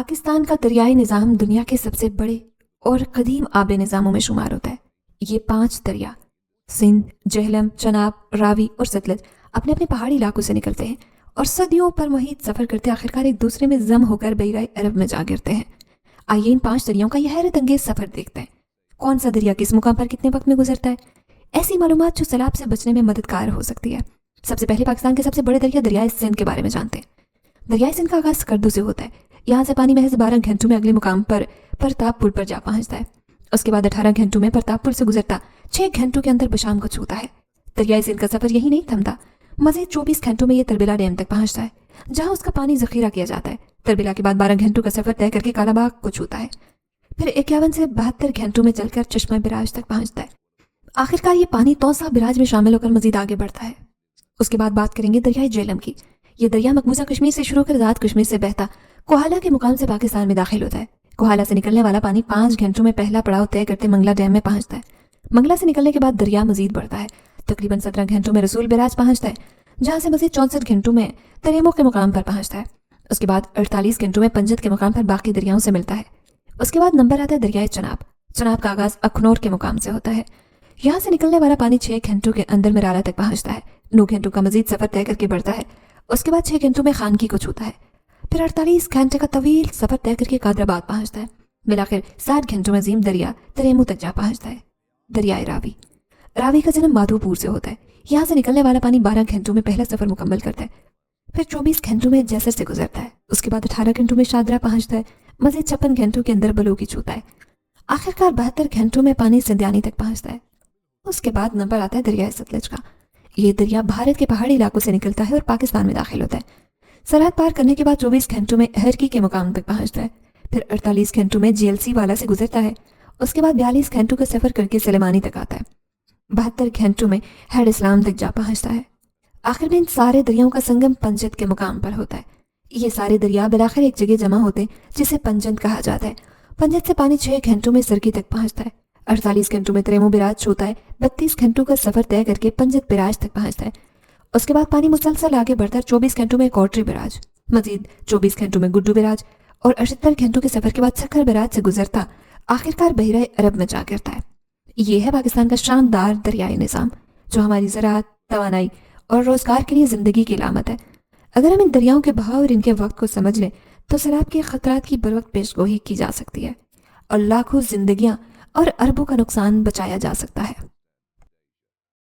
پاکستان کا دریائی نظام دنیا کے سب سے بڑے اور قدیم آب نظاموں میں شمار ہوتا ہے۔ یہ 5 دریا سندھ، جہلم، چناب، راوی اور ستلج اپنے اپنے پہاڑی علاقوں سے نکلتے ہیں اور صدیوں پر محیط سفر کرتے آخرکار ایک دوسرے میں ضم ہو کر بحیرہ عرب میں جا گرتے ہیں۔ آئیے ان 5 دریاؤں کا یہ حیرت انگیز سفر دیکھتے ہیں۔ کون سا دریا کس مقام پر کتنے وقت میں گزرتا ہے، ایسی معلومات جو سیلاب سے بچنے میں مددگار ہو سکتی ہے۔ سب سے پہلے پاکستان کے سب سے بڑے دریا دریائے سندھ کے بارے میں جانتے ہیں۔ دریائے سندھ کا آغاز سکردو سے ہوتا ہے۔ یہاں سے پانی محض 12 گھنٹوں میں اگلے مقام پر پرتاپ پل پر جا پہنچتا ہے۔ اس کے بعد 18 گھنٹوں میں پرتاپ پل سے گزرتا 6 گھنٹوں کے اندر بشام کو چھوتا ہے۔ دریائے سندھ کا سفر یہی نہیں تھمتا، مزید 24 گھنٹوں میں یہ تربیلا ڈیم تک پہنچتا ہے جہاں اس کا پانی ذخیرہ کیا جاتا ہے۔ تربیلا کے بعد 12 گھنٹوں کا سفر طے کر کے کالا باغ کو چھوتا ہے، پھر 51 سے 72 گھنٹوں میں چل کر چشمہ براج تک پہنچتا ہے۔ آخرکار یہ پانی توسا براج میں شامل ہو کر مزید آگے بڑھتا ہے۔ اس کے بعد بات کریں گے دریائے جہلم کی۔ یہ دریا مقبوضہ کشمیر سے شروع کر آزاد کشمیر سے بہتا کوہالہ کے مقام سے پاکستان میں داخل ہوتا ہے۔ کوہالہ سے نکلنے والا پانی 5 گھنٹوں میں پہلا پڑاؤ طے کرتے منگلا ڈیم میں پہنچتا ہے۔ منگلا سے نکلنے کے بعد دریا مزید بڑھتا ہے، تقریباً 17 گھنٹوں میں رسول براج پہنچتا ہے جہاں سے مزید 64 گھنٹوں میں تریمو کے مقام پر پہنچتا ہے۔ اس کے بعد 48 گھنٹوں میں پنجت کے مقام پر باقی دریاؤں سے ملتا ہے۔ اس کے بعد نمبر آتا ہے دریائے چناب۔ چناب کا آغاز اخنور کے مقام سے ہوتا ہے۔ یہاں سے نکلنے والا پانی 6 گھنٹوں کے اندر مرالہ تک پہنچتا ہے۔ 9 گھنٹوں کا مزید سفر طے کر کے بڑھتا ہے۔ اس کے بعد 6 گھنٹوں میں خانگی کو چھوتا ہے، پھر 48 گھنٹے کا طویل سفر طے کر کے قادرآباد پہنچتا ہے۔ بالآخر 60 گھنٹوں میں عظیم دریا تریمو تک جا پہنچتا ہے۔ دریائے راوی۔ راوی کا جنم مادھو پور سے ہوتا ہے۔ یہاں سے نکلنے والا پانی 12 گھنٹوں میں پہلا سفر مکمل کرتا ہے، پھر 24 گھنٹوں میں جیسر سے گزرتا ہے۔ اس کے بعد 18 گھنٹوں میں شادرہ پہنچتا ہے، مزید 56 گھنٹوں کے اندر بلوکی چھوتا ہے۔ آخرکار 72 گھنٹوں میں پانی سندیانی تک پہنچتا ہے۔ اس کے بعد نمبر آتا ہے دریائے ستلج کا۔ یہ دریا بھارت کے پہاڑی علاقوں سے نکلتا ہے اور پاکستان میں داخل ہوتا ہے۔ سرحد پار کرنے کے بعد 24 گھنٹوں میں ہرکی کے مقام تک پہنچتا ہے، پھر 48 گھنٹوں میں GLC والا سے گزرتا ہے۔ اس کے بعد 42 گھنٹوں کا سفر کر کے سلیمانی تک آتا ہے۔ 72 گھنٹوں میں ہیڈ اسلام تک جا پہنچتا ہے۔ آخر میں ان سارے دریاؤں کا سنگم پنجت کے مقام پر ہوتا ہے۔ یہ سارے دریا بالآخر ایک جگہ جمع ہوتے ہیں جسے پنجت کہا جاتا ہے۔ پنجت سے پانی 6 گھنٹوں میں سرکی تک پہنچتا ہے، 48 گھنٹوں میں تریمو براج چھوتا ہے، 32 گھنٹوں کا سفر طے کر کے پنجت براج تک پہنچتا ہے۔ اس کے بعد پانی مسلسل آگے بڑھتا ہے، 24 گھنٹوں میں کوٹری براج، مزید 24 گھنٹوں میں گڈو براج اور 78 گھنٹوں کے سفر کے بعد سکھر براج سے گزرتا آخرکار بحیرہ عرب میں جا گرتا ہے۔ یہ ہے پاکستان کا شاندار دریائی نظام جو ہماری زراعت، توانائی اور روزگار کے لیے زندگی کی علامت ہے۔ اگر ہم ان دریاؤں کے بہاؤ اور ان کے وقت کو سمجھ لیں تو سیلاب کے خطرات کی بروقت پیش گوئی کی جا سکتی ہے اور لاکھوں زندگیاں اور اربوں کا نقصان بچایا جا سکتا ہے۔